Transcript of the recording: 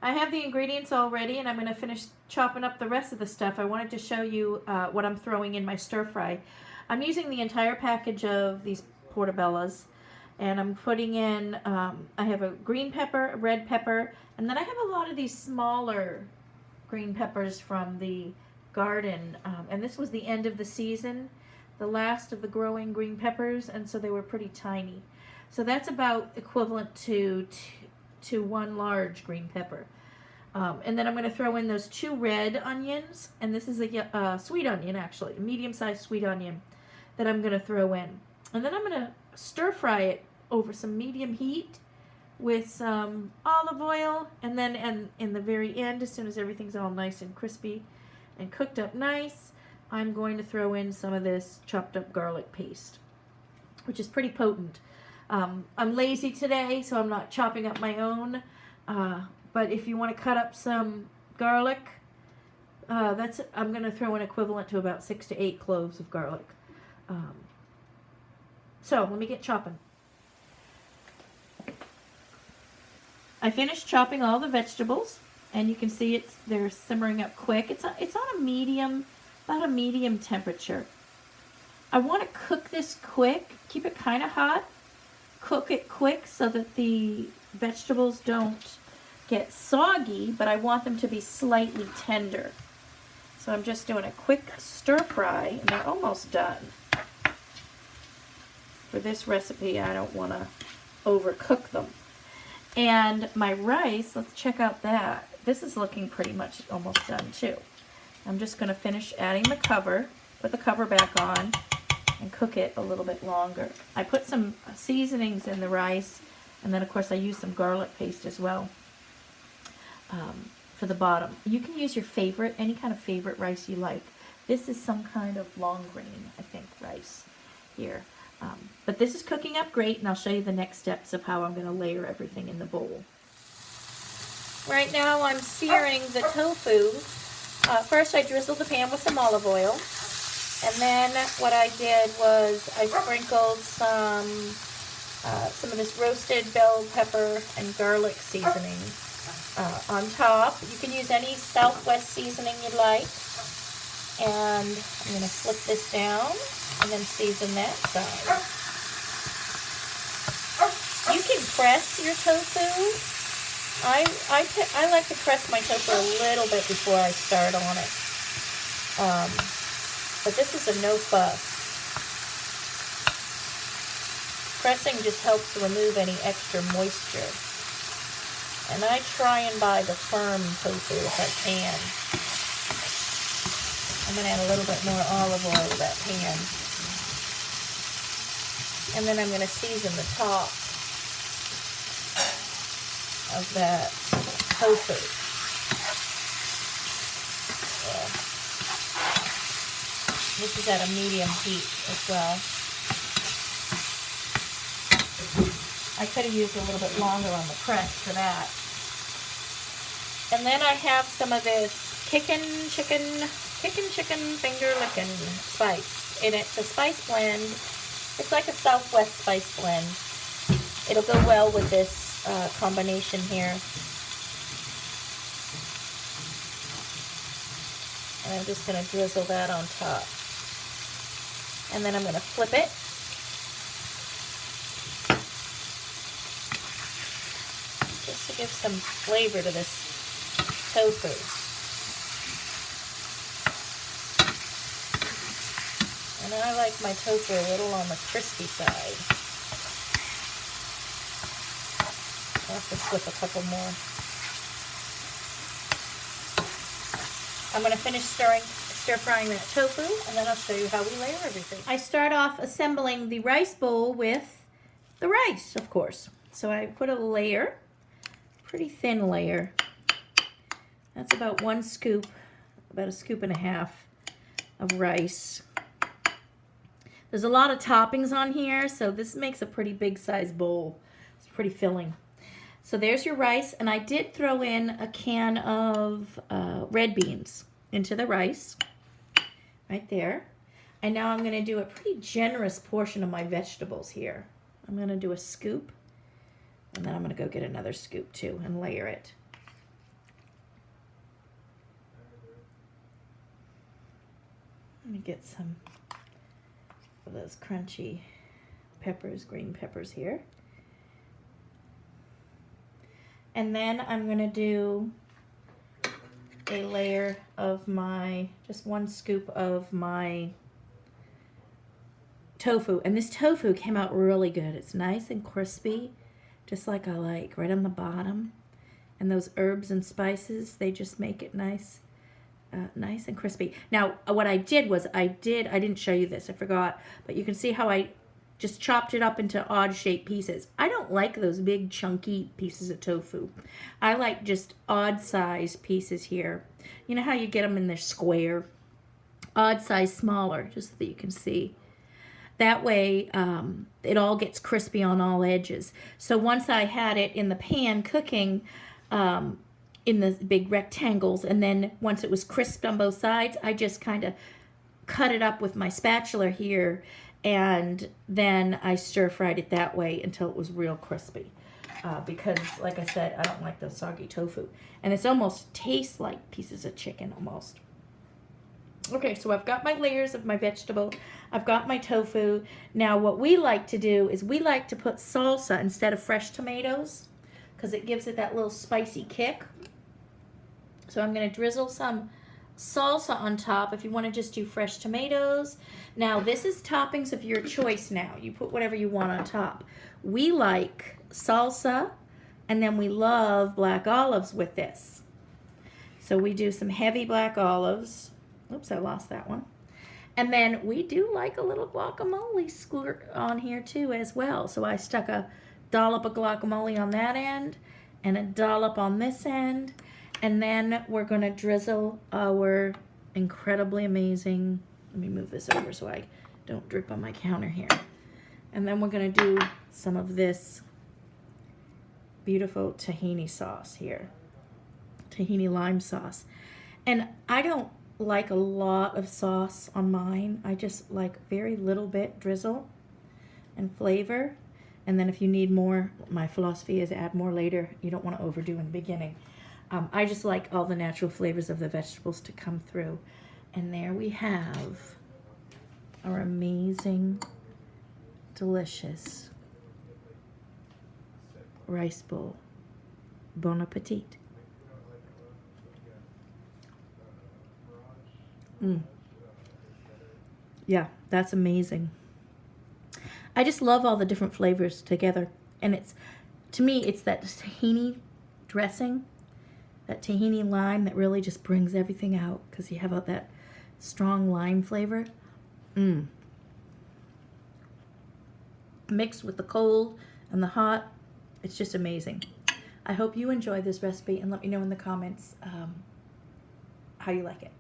I have the ingredients all ready, and I'm going to finish chopping up the rest of the stuff. I wanted to show you what I'm throwing in my stir fry. I'm using the entire package of these portobellos, and I'm putting in, I have a green pepper, a red pepper, and then I have a lot of these smaller green peppers from the garden, and this was the end of the season, the last of the growing green peppers, and so they were pretty tiny. So that's about equivalent to one large green pepper. And then I'm going to throw in those 2 red onions, and this is a sweet onion, actually, a medium-sized sweet onion that I'm going to throw in. And then I'm going to stir fry it over some medium heat with some olive oil, and then in the very end, as soon as everything's all nice and crispy and cooked up nice, I'm going to throw in some of this chopped up garlic paste, which is pretty potent. I'm lazy today, so I'm not chopping up my own, but if you want to cut up some garlic, I'm going to throw in equivalent to about 6 to 8 cloves of garlic. So let me get chopping. I finished chopping all the vegetables, and you can see they're simmering up quick. It's on a medium, about a medium temperature. I want to cook this quick, keep it kind of hot, cook it quick so that the vegetables don't get soggy, but I want them to be slightly tender. So I'm just doing a quick stir fry, and they're almost done. For this recipe, I don't want to overcook them. And my rice, let's check out that. This is looking pretty much almost done too. I'm just going to finish adding the cover, put the cover back on, and cook it a little bit longer. I put some seasonings in the rice, and then of course I use some garlic paste as well for the bottom. You can use your favorite, any kind of favorite rice you like. This is some kind of long grain, I think, rice here. But this is cooking up great, and I'll show you the next steps of how I'm going to layer everything in the bowl. Right now I'm searing the tofu. First I drizzled the pan with some olive oil, and then what I did was I sprinkled some of this roasted bell pepper and garlic seasoning on top. You can use any Southwest seasoning you'd like. And I'm going to flip this down and then season that side. You can press your tofu. I like to press my tofu a little bit before I start on it. But this is a no fuss. Pressing just helps remove any extra moisture. And I try and buy the firm tofu if I can. I'm going to add a little bit more olive oil to that pan. And then I'm going to season the top of that tofu. Yeah. This is at a medium heat as well. I could have used a little bit longer on the press for that. And then I have some of this kickin' chicken finger lickin' spice. And it's a spice blend. It's like a Southwest spice blend. It'll go well with this combination here. And I'm just going to drizzle that on top. And then I'm going to flip it. Just to give some flavor to this tofu. And I like my tofu a little on the crispy side. I'll have to slip a couple more. I'm going to finish stir frying that tofu, and then I'll show you how we layer everything. I start off assembling the rice bowl with the rice, of course. So I put a layer, pretty thin layer. That's about 1 scoop, about 1.5 scoops of rice. There's a lot of toppings on here, so this makes a pretty big size bowl. It's pretty filling. So there's your rice, and I did throw in a can of red beans into the rice, right there. And now I'm going to do a pretty generous portion of my vegetables here. I'm going to do a scoop, and then I'm going to go get another scoop too and layer it. me get some of those crunchy peppers, green peppers here. And then I'm going to do a layer of my, just 1 scoop of my tofu. And this tofu came out really good. It's nice and crispy, just like I like, right on the bottom. And those herbs and spices, they just make it nice. Nice and crispy. Now, what I did was, I didn't show you this, I forgot, but you can see how I just chopped it up into odd shaped pieces. I don't like those big chunky pieces of tofu. I like just odd size pieces here. You know how you get them in their square? Odd size, smaller, just so that you can see. That way, it all gets crispy on all edges. So once I had it in the pan cooking, in the big rectangles, and then once it was crisped on both sides, I just kind of cut it up with my spatula here, and then I stir-fried it that way until it was real crispy. Because, like I said, I don't like the soggy tofu. And it's almost tastes like pieces of chicken, almost. Okay, so I've got my layers of my vegetable. I've got my tofu. Now, what we like to do is we like to put salsa instead of fresh tomatoes, because it gives it that little spicy kick. So I'm going to drizzle some salsa on top if you want to just do fresh tomatoes. Now, this is toppings of your choice now. You put whatever you want on top. We like salsa, and then we love black olives with this. So we do some heavy black olives. Oops, I lost that one. And then we do like a little guacamole squirt on here too as well. So I stuck a dollop of guacamole on that end and a dollop on this end. And then we're going to drizzle our incredibly amazing, let me move this over so I don't drip on my counter here. And then we're going to do some of this beautiful tahini sauce here. Tahini lime sauce. And I don't like a lot of sauce on mine. I just like very little bit drizzle and flavor. And then if you need more, my philosophy is add more later. You don't want to overdo in the beginning. I just like all the natural flavors of the vegetables to come through. And there we have our amazing, delicious rice bowl. Bon appetit. Yeah, that's amazing. I just love all the different flavors together. And it's, to me, it's that tahini dressing, that tahini lime that really just brings everything out because you have that strong lime flavor. Mixed with the cold and the hot, it's just amazing. I hope you enjoy this recipe and let me know in the comments how you like it.